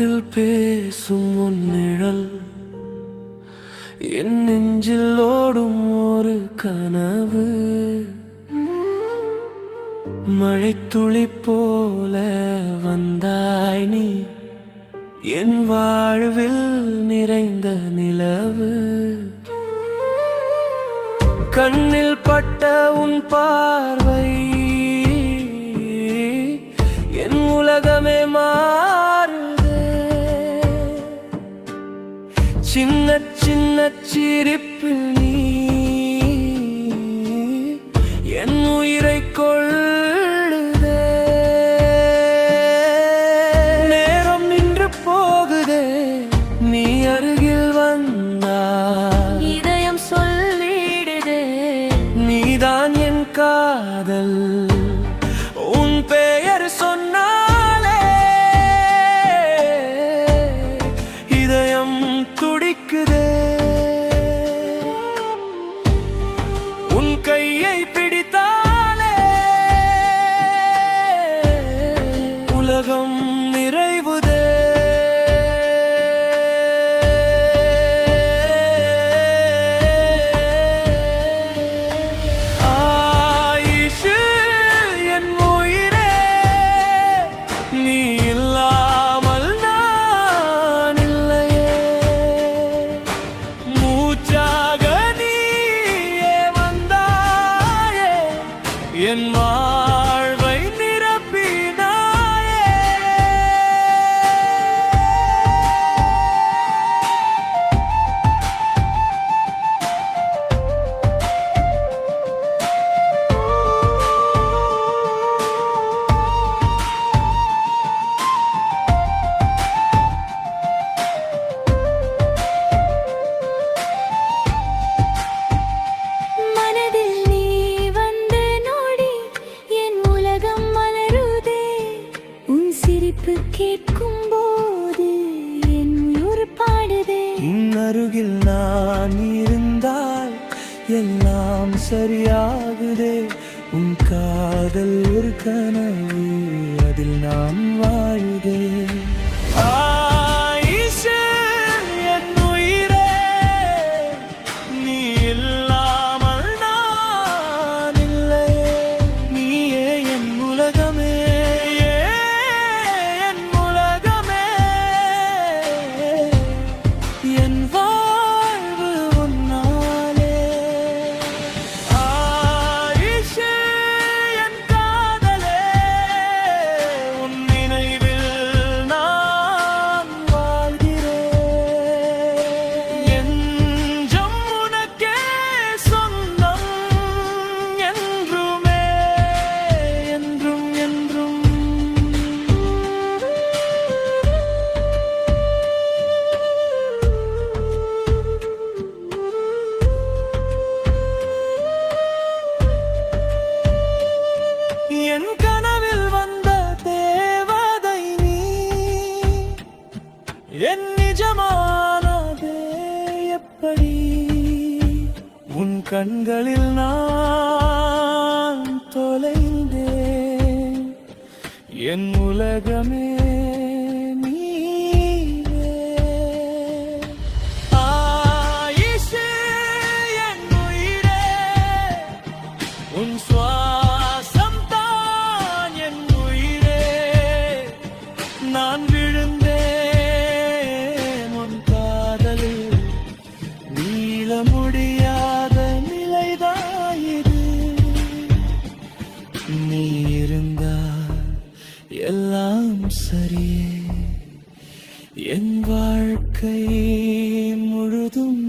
தூரத்தில் பேசும் உன் நிழல் என் நெஞ்சில் ஓடும் ஒரு கனவு. மழைத்துளி போல வந்தாய் நீ, என் வாழ்வில் நிறைந்த நிலவு. கண்ணில் பட்ட உன் பார்வை என் உலகமே மாறுதே. சின்ன சின்ன சிரிப்பில் நீ என் உயிரை கொள்ளுதே. நேரம் நின்று போகுதே, நீ அருகில் வந்தாய். இதயம் சொல்லிடுதே, நீதான் என் காதல். உன் பெயர் சொன்னாலே இதயம் துடிக்குதே. உன் கையை பிடித்தாலே உலகம் நிறைவுதே. என் வாழ்வை நிரப்பினாயே. கேட்கும் போது என் உயிர் பாடுதே. உன் அருகில் நான் இருந்தால் எல்லாம் சரியாகுதே. உன் காதல் ஒரு கனவு, அதில் நான் வாழுதே. என் கனவில் வந்த தேவதை நீ, என் நிஜமானதே எப்படி? உன் கண்களில் நான் தொலைந்தேன், என் உலகமே நீயே. ஆயிஷே என் உயிரே, உன் நான் விழுந்தேன் உன் காதலில். நீள முடியாத நிலைதாயிரு, நீ இருந்தால் எல்லாம் சரியே. என் வாழ்க்கை முழுதும்